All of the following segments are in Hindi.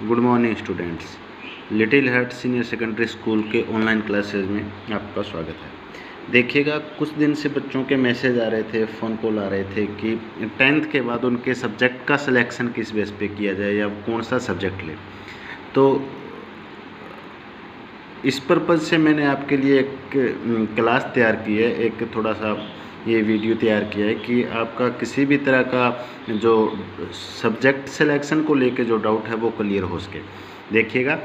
Good morning students. Little heart senior secondary school के ऑनलाइन क्लासेज में आपका स्वागत है। देखिएगा, कुछ दिन से बच्चों के मैसेज आ रहे थे, फ़ोन कॉल आ रहे थे कि 10th के बाद उनके सब्जेक्ट का सिलेक्शन किस बेस पे किया जाए या कौन सा सब्जेक्ट ले। तो इस पर्पज़ से मैंने आपके लिए एक क्लास तैयार की है, एक थोड़ा सा ये वीडियो तैयार किया है कि आपका किसी भी तरह का जो सब्जेक्ट सिलेक्शन को लेके जो डाउट है वो क्लियर हो सके। देखिएगा,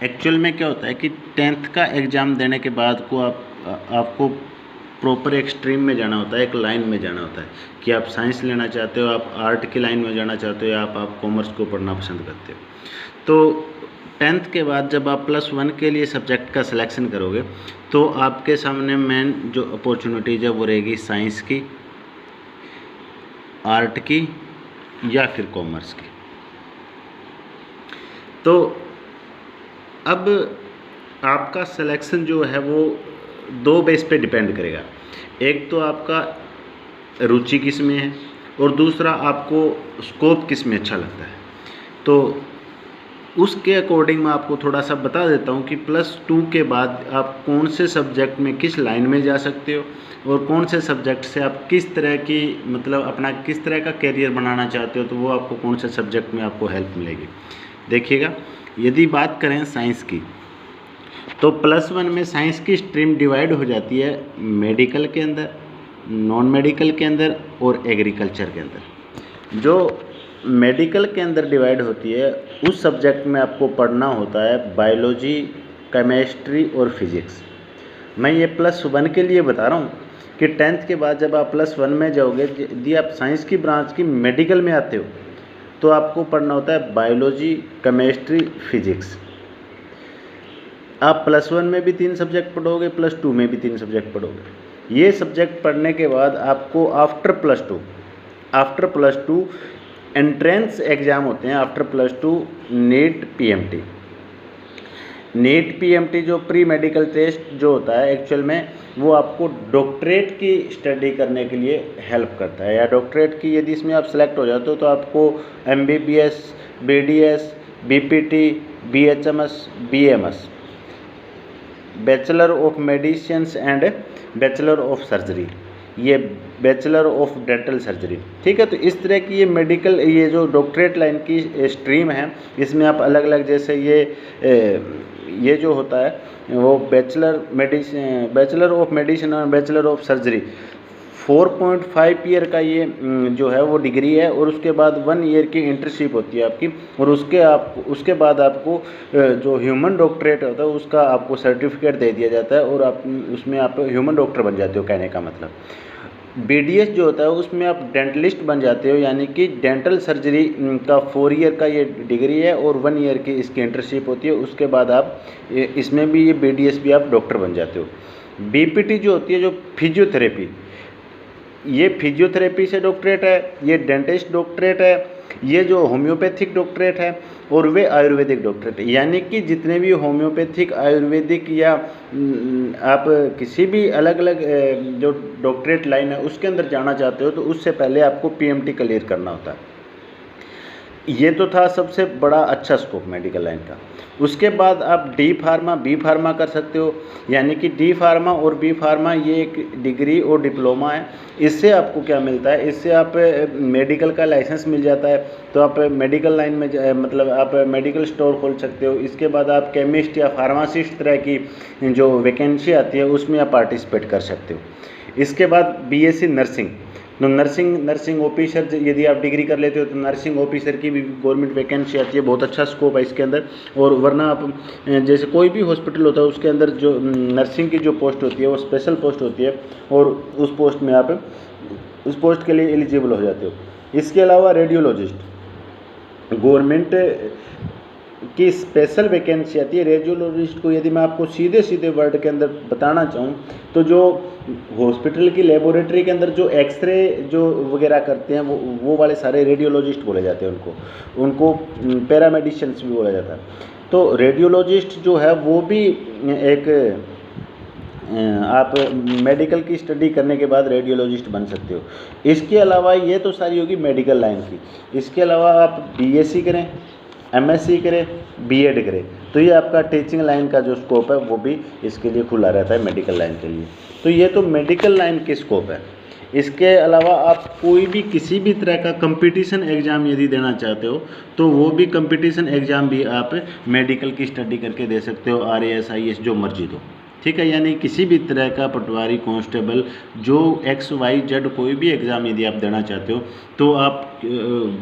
एक्चुअल में क्या होता है कि 10th का एग्ज़ाम देने के बाद को आपको प्रॉपर एक स्ट्रीम में जाना होता है, एक लाइन में जाना होता है कि आप साइंस लेना चाहते हो, आप आर्ट की लाइन में जाना चाहते हो या आप कॉमर्स को पढ़ना पसंद करते हो। तो 10th के बाद जब आप +1 के लिए सब्जेक्ट का सिलेक्शन करोगे तो आपके सामने मेन जो अपॉर्चुनिटीज़ है वो रहेगी साइंस की, आर्ट की या फिर कॉमर्स की। तो अब आपका सिलेक्शन जो है वो दो बेस पे डिपेंड करेगा। एक तो आपका रुचि किस में है और दूसरा आपको स्कोप किस में अच्छा लगता है। तो उसके अकॉर्डिंग मैं आपको थोड़ा सा बता देता हूँ कि +2 के बाद आप कौन से सब्जेक्ट में किस लाइन में जा सकते हो और कौन से सब्जेक्ट से आप किस तरह की अपना किस तरह का करियर बनाना चाहते हो, तो वो आपको कौन से सब्जेक्ट में आपको हेल्प मिलेगी। देखिएगा, यदि बात करें साइंस की तो +1 में साइंस की स्ट्रीम डिवाइड हो जाती है मेडिकल के अंदर, नॉन मेडिकल के अंदर और एग्रीकल्चर के अंदर। जो मेडिकल के अंदर डिवाइड होती है उस सब्जेक्ट में आपको पढ़ना होता है बायोलॉजी, केमिस्ट्री और फिज़िक्स। मैं ये +1 के लिए बता रहा हूँ कि 10th के बाद जब आप +1 में जाओगे, यदि आप साइंस की ब्रांच की मेडिकल में आते हो तो आपको पढ़ना होता है बायोलॉजी, केमिस्ट्री, फिज़िक्स। आप +1 में भी 3 सब्जेक्ट पढ़ोगे, +2 में भी 3 सब्जेक्ट पढ़ोगे। ये सब्जेक्ट पढ़ने के बाद आपको आफ्टर +2 एंट्रेंस एग्ज़ाम होते हैं। आफ्टर +2 नीट पीएमटी जो प्री मेडिकल टेस्ट जो होता है, एक्चुअल में वो आपको डॉक्टरेट की स्टडी करने के लिए हेल्प करता है, या डॉक्टरेट की यदि इसमें आप सेलेक्ट हो जाते हो तो आपको MBBS, BDS, BPT, BHMS, BMS, bachelor of medicine and bachelor of surgery, ये बैचलर ऑफ डेंटल सर्जरी, ठीक है। तो इस तरह की ये मेडिकल, ये जो डॉक्टरेट लाइन की स्ट्रीम है, इसमें आप अलग अलग, जैसे ये जो होता है वो बैचलर ऑफ मेडिसिन और बैचलर ऑफ सर्जरी 4.5 ईयर का ये जो है वो डिग्री है, और उसके बाद 1 ईयर की इंटर्नशिप होती है आपकी, और उसके बाद आपको जो ह्यूमन डॉक्टरेट होता है उसका आपको सर्टिफिकेट दे दिया जाता है और आप उसमें आप ह्यूमन डॉक्टर बन जाते हो। कहने का मतलब BDS जो होता है उसमें आप डेंटलिस्ट बन जाते हो, यानी कि डेंटल सर्जरी का 4 ईयर का ये डिग्री है और 1 ईयर की इसकी इंटर्नशिप होती है। उसके बाद आप इसमें भी ये BDS भी आप डॉक्टर बन जाते हो। BPT जो होती है, जो फिजियोथेरेपी, ये फिजियोथेरेपी से डॉक्टरेट है, ये डेंटिस्ट डॉक्टरेट है, ये जो होम्योपैथिक डॉक्टरेट है, और वे आयुर्वेदिक डॉक्टरेट है। यानी कि जितने भी होम्योपैथिक, आयुर्वेदिक या आप किसी भी अलग अलग जो डॉक्टरेट लाइन है उसके अंदर जाना चाहते हो तो उससे पहले आपको PMT क्लियर करना होता है। ये तो था सबसे बड़ा अच्छा स्कोप मेडिकल लाइन का। उसके बाद आप डी फार्मा, बी फार्मा कर सकते हो, यानी कि डी फार्मा और बी फार्मा ये एक डिग्री और डिप्लोमा है। इससे आपको क्या मिलता है, इससे आप मेडिकल का लाइसेंस मिल जाता है, तो आप मेडिकल लाइन में आप मेडिकल स्टोर खोल सकते हो। इसके बाद आप केमिस्ट या फार्मासिस्ट तरह की जो वैकेंसी आती है उसमें आप पार्टिसिपेट कर सकते हो। इसके बाद BSc नर्सिंग, तो नर्सिंग ऑफिसर यदि आप डिग्री कर लेते हो तो नर्सिंग ऑफिसर की भी गवर्नमेंट वैकेंसी आती है, बहुत अच्छा स्कोप है इसके अंदर। और वरना आप जैसे कोई भी हॉस्पिटल होता है उसके अंदर जो नर्सिंग की जो पोस्ट होती है वो स्पेशल पोस्ट होती है, और उस पोस्ट में आप उस पोस्ट के लिए एलिजिबल हो जाते हो। इसके अलावा रेडियोलॉजिस्ट गवर्नमेंट की स्पेशल वैकेंसी आती है। रेडियोलॉजिस्ट को यदि मैं आपको सीधे वर्ड के अंदर बताना चाहूँ तो जो हॉस्पिटल की लेबोरेटरी के अंदर जो एक्सरे जो वगैरह करते हैं वो वाले सारे रेडियोलॉजिस्ट बोले जाते हैं। उनको पैरामेडिशियंस भी बोला जाता है। तो रेडियोलॉजिस्ट जो है वो भी एक आप मेडिकल की स्टडी करने के बाद रेडियोलॉजिस्ट बन सकते हो। इसके अलावा ये तो सारी होगी मेडिकल लाइन की। इसके अलावा आप BSc करें, एमएससी करे, बीएड करे, तो ये आपका टीचिंग लाइन का जो स्कोप है वो भी इसके लिए खुला रहता है मेडिकल लाइन के लिए। तो ये तो मेडिकल लाइन की स्कोप है। इसके अलावा आप कोई भी किसी भी तरह का कंपटीशन एग्ज़ाम यदि देना चाहते हो तो वो भी कंपटीशन एग्ज़ाम भी आप मेडिकल की स्टडी करके दे सकते हो, RAS IAS जो मर्जी दो, ठीक है। यानी किसी भी तरह का पटवारी, कांस्टेबल, जो XYZ कोई भी एग्ज़ाम यदि आप देना चाहते हो तो आप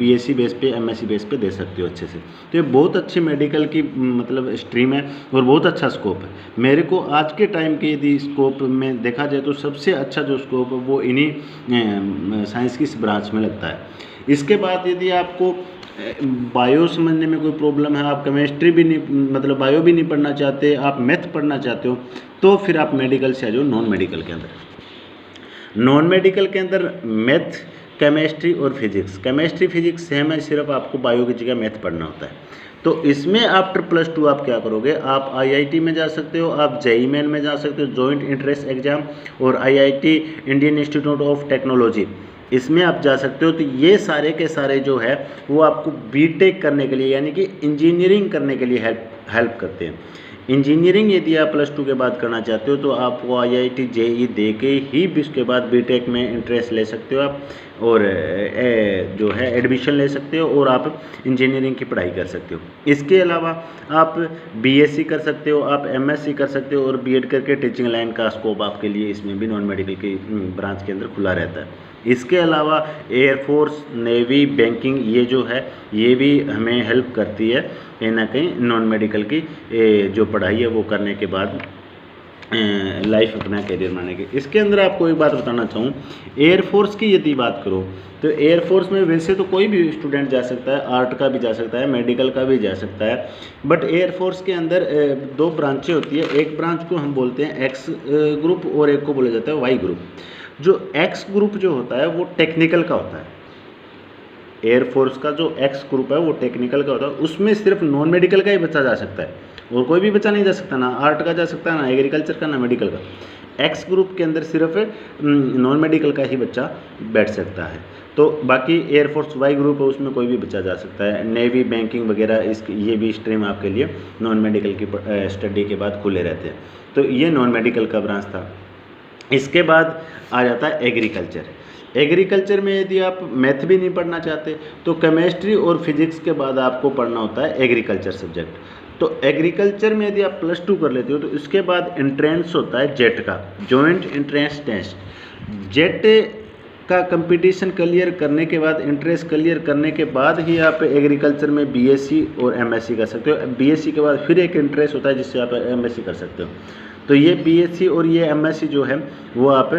BSc बेस पे, MSc बेस पे दे सकते हो अच्छे से। तो ये बहुत अच्छी मेडिकल की मतलब स्ट्रीम है और बहुत अच्छा स्कोप है। मेरे को आज के टाइम के यदि स्कोप में देखा जाए तो सबसे अच्छा जो स्कोप है वो इन्हीं साइंस की इस ब्रांच में लगता है। इसके बाद यदि आपको बायो समझने में कोई प्रॉब्लम है, आप केमिस्ट्री भी नहीं मतलब बायो भी नहीं पढ़ना चाहते, आप मैथ पढ़ना चाहते हो, तो फिर आप मेडिकल से आ जाओ नॉन मेडिकल के अंदर। नॉन मेडिकल के अंदर मैथ, केमिस्ट्री और फिजिक्स, केमिस्ट्री फिजिक्स सेम है, सिर्फ आपको बायो की जगह मैथ पढ़ना होता है। तो इसमें आफ्टर +2 आप क्या करोगे, आप IIT में जा सकते हो, आप JEE मेन में जा सकते हो, जॉइंट एंट्रेंस एग्जाम, और IIT Indian institute of technology, इसमें आप जा सकते हो। तो ये सारे के सारे जो है वो आपको बीटेक करने के लिए यानी कि इंजीनियरिंग करने के लिए हेल्प करते हैं। इंजीनियरिंग यदि आप +2 के बाद करना चाहते हो तो आपको IIT JEE दे के ही भी उसके बाद बीटेक में इंटरेस्ट ले सकते हो आप, और जो है एडमिशन ले सकते हो और आप इंजीनियरिंग की पढ़ाई कर सकते हो। इसके अलावा आप BSc कर सकते हो, आप MSc कर सकते हो, और BEd करके टीचिंग लाइन का स्कोप आपके लिए इसमें भी नॉन मेडिकल की ब्रांच के अंदर खुला रहता है। इसके अलावा एयरफोर्स, नेवी, बैंकिंग, ये जो है ये भी हमें हेल्प करती है कहीं ना कहीं नॉन मेडिकल की जो पढ़ाई है वो करने के बाद लाइफ अपना करियर बनाने की। इसके अंदर आपको एक बात बताना चाहूँ, एयरफोर्स की यदि बात करो तो एयरफोर्स में वैसे तो कोई भी स्टूडेंट जा सकता है, आर्ट का भी जा सकता है, मेडिकल का भी जा सकता है, बट एयरफोर्स के अंदर 2 ब्रांचें होती है। एक ब्रांच को हम बोलते हैं X ग्रुप और एक को बोला जाता है Y ग्रुप। जो X ग्रुप जो होता है वो टेक्निकल का होता है। एयरफोर्स का जो X ग्रुप है वो टेक्निकल का होता है, उसमें सिर्फ नॉन मेडिकल का ही बच्चा जा सकता है और कोई भी बच्चा नहीं जा सकता, ना आर्ट का जा सकता है, ना एग्रीकल्चर का, ना मेडिकल का। X ग्रुप के अंदर सिर्फ नॉन मेडिकल का ही बच्चा बैठ सकता है। तो बाकी एयरफोर्स Y ग्रुप है उसमें कोई भी बच्चा जा सकता है। नेवी, बैंकिंग वगैरह ये भी स्ट्रीम आपके लिए नॉन मेडिकल की स्टडी के बाद खुले रहते हैं। तो ये नॉन मेडिकल का ब्रांच था। इसके बाद आ जाता है एग्रीकल्चर। एग्रीकल्चर में यदि आप मैथ भी नहीं पढ़ना चाहते तो केमिस्ट्री और फिजिक्स के बाद आपको पढ़ना होता है एग्रीकल्चर सब्जेक्ट। तो एग्रीकल्चर में यदि आप +2 कर लेते हो तो इसके बाद एंट्रेंस होता है जेट का, जॉइंट एंट्रेंस टेस्ट। जेट का कंपटीशन क्लियर करने के बाद, एंट्रेंस क्लियर करने के बाद ही आप एग्रीकल्चर में BSc और MSc कर सकते हो। BSc के बाद फिर एक एंट्रेंस होता है जिससे आप MSc कर सकते हो। तो ये BSc और ये MSc जो है वो आप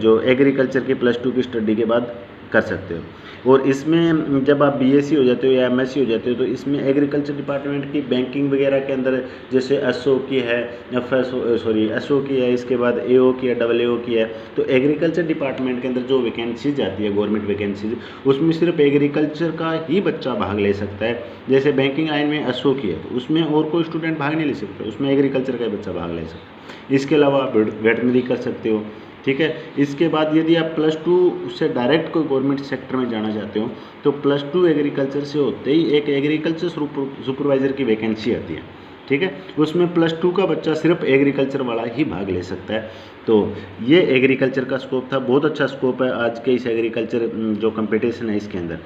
जो एग्रीकल्चर की +2 की स्टडी के बाद कर सकते हो। और इसमें जब आप BSc हो जाते हो या MSc हो जाते हो तो इसमें एग्रीकल्चर डिपार्टमेंट की बैंकिंग वगैरह के अंदर जैसे SO की है, SO की है, इसके बाद AO की है, AAO की है। तो एग्रीकल्चर डिपार्टमेंट के अंदर जो वैकेंसीज आती है गवर्नमेंट वैकेंसीज, उसमें सिर्फ एग्रीकल्चर का ही बच्चा भाग ले सकता है। जैसे बैंकिंग लाइन में SO की है तो उसमें और कोई स्टूडेंट भाग नहीं ले सकता, उसमें एग्रीकल्चर का बच्चा भाग ले सकता है। इसके अलावा आप वेटनरी कर सकते हो, ठीक है। इसके बाद यदि आप +2 से डायरेक्ट कोई गवर्नमेंट सेक्टर में जाना चाहते हो तो +2 एग्रीकल्चर से होते ही एक एग्रीकल्चर सुपरवाइज़र की वैकेंसी आती है, ठीक है। उसमें +2 का बच्चा सिर्फ एग्रीकल्चर वाला ही भाग ले सकता है। तो ये एग्रीकल्चर का स्कोप था, बहुत अच्छा स्कोप है आज के इस एग्रीकल्चर जो कंपटीशन है इसके अंदर।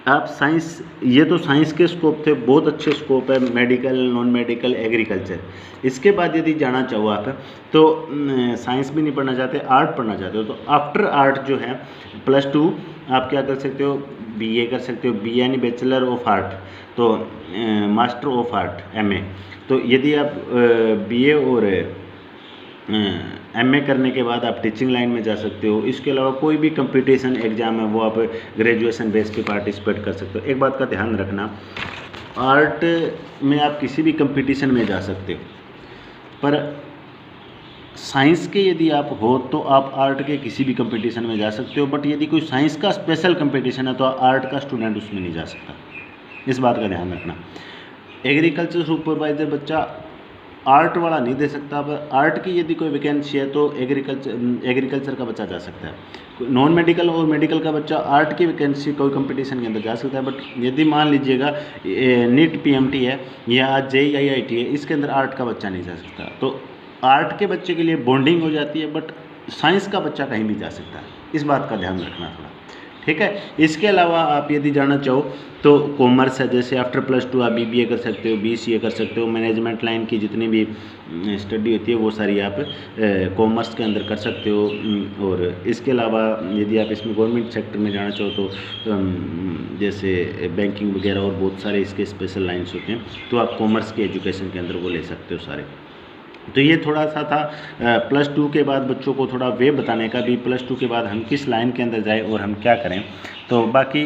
आप साइंस, ये तो साइंस के स्कोप थे, बहुत अच्छे स्कोप है, मेडिकल, नॉन मेडिकल, एग्रीकल्चर। इसके बाद यदि जाना चाहो आप तो साइंस भी नहीं पढ़ना चाहते, आर्ट पढ़ना चाहते हो तो आफ्टर आर्ट जो है +2 आप क्या कर सकते हो, BA कर सकते हो। BA यानी बैचलर ऑफ आर्ट, तो मास्टर ऑफ आर्ट MA। तो यदि आप BA और MA करने के बाद आप टीचिंग लाइन में जा सकते हो। इसके अलावा कोई भी कंपटीशन एग्ज़ाम है वो आप ग्रेजुएशन बेस पे पार्टिसिपेट कर सकते हो। एक बात का ध्यान रखना, आर्ट में आप किसी भी कंपटीशन में जा सकते हो, पर साइंस के यदि आप हो तो आप आर्ट के किसी भी कंपटीशन में जा सकते हो, बट यदि कोई साइंस का स्पेशल कंपटीशन है तो आर्ट का स्टूडेंट उसमें नहीं जा सकता। इस बात का ध्यान रखना। एग्रीकल्चर सुपरवाइज़र बच्चा आर्ट वाला नहीं दे सकता। अब आर्ट की यदि कोई वैकेंसी है तो एग्रीकल्चर का बच्चा जा सकता है। नॉन मेडिकल और मेडिकल का बच्चा आर्ट की वैकेंसी कोई कंपटीशन के अंदर जा सकता है। बट यदि मान लीजिएगा नीट पीएमटी है या JEI है, इसके अंदर आर्ट का बच्चा नहीं जा सकता। तो आर्ट के बच्चे के लिए बॉन्डिंग हो जाती है, बट साइंस का बच्चा कहीं भी जा सकता है। इस बात का ध्यान रखना थोड़ा, ठीक है। इसके अलावा आप यदि जाना चाहो तो कॉमर्स है, जैसे आफ्टर +2 आप BBA कर सकते हो, BCA कर सकते हो। मैनेजमेंट लाइन की जितनी भी स्टडी होती है वो सारी आप कॉमर्स के अंदर कर सकते हो। और इसके अलावा यदि आप इसमें गवर्नमेंट सेक्टर में जाना चाहो तो जैसे बैंकिंग वगैरह और बहुत सारे इसके स्पेशल लाइन्स होते हैं, तो आप कॉमर्स के एजुकेशन के अंदर वो ले सकते हो सारे। तो ये थोड़ा सा था +2 के बाद बच्चों को थोड़ा वे बताने का भी, +2 के बाद हम किस लाइन के अंदर जाए और हम क्या करें। तो बाकी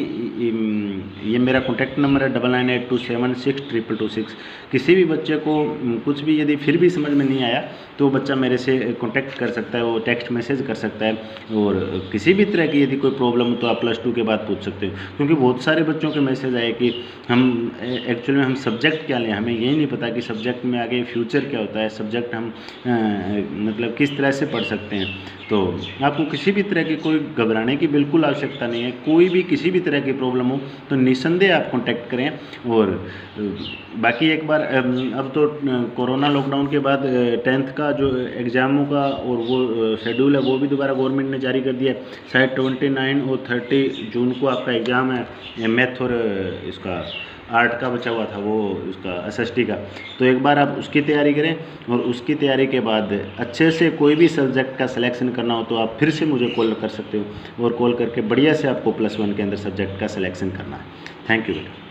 ये मेरा कॉन्टैक्ट नंबर है 9982762226। किसी भी बच्चे को कुछ भी यदि फिर भी समझ में नहीं आया तो बच्चा मेरे से कॉन्टैक्ट कर सकता है, वो टेक्स्ट मैसेज कर सकता है। और किसी भी तरह की यदि कोई प्रॉब्लम हो तो आप +2 के बाद पूछ सकते हो, क्योंकि बहुत सारे बच्चों के मैसेज आए कि हम एक्चुअली में हम सब्जेक्ट क्या लें, हमें यही नहीं पता कि सब्जेक्ट में आगे फ्यूचर क्या होता है, सब्जेक्ट हम मतलब किस तरह से पढ़ सकते हैं। तो आपको किसी भी तरह की कोई घबराने की बिल्कुल आवश्यकता नहीं है। कोई भी किसी भी तरह की प्रॉब्लम हो तो निस्संदेह आप कांटेक्ट करें। और बाकी एक बार अब तो कोरोना लॉकडाउन के बाद 10th का जो एग्ज़ामों का और वो शेड्यूल है वो भी दोबारा गवर्नमेंट ने जारी कर दिया है। शायद 29 और 30 जून को आपका एग्ज़ाम है मैथ और इसका आर्ट का बचा हुआ था वो उसका SST का। तो एक बार आप उसकी तैयारी करें, और उसकी तैयारी के बाद अच्छे से कोई भी सब्जेक्ट का सिलेक्शन करना हो तो आप फिर से मुझे कॉल कर सकते हो, और कॉल करके बढ़िया से आपको +1 के अंदर सब्जेक्ट का सिलेक्शन करना है। थैंक यू बेटा।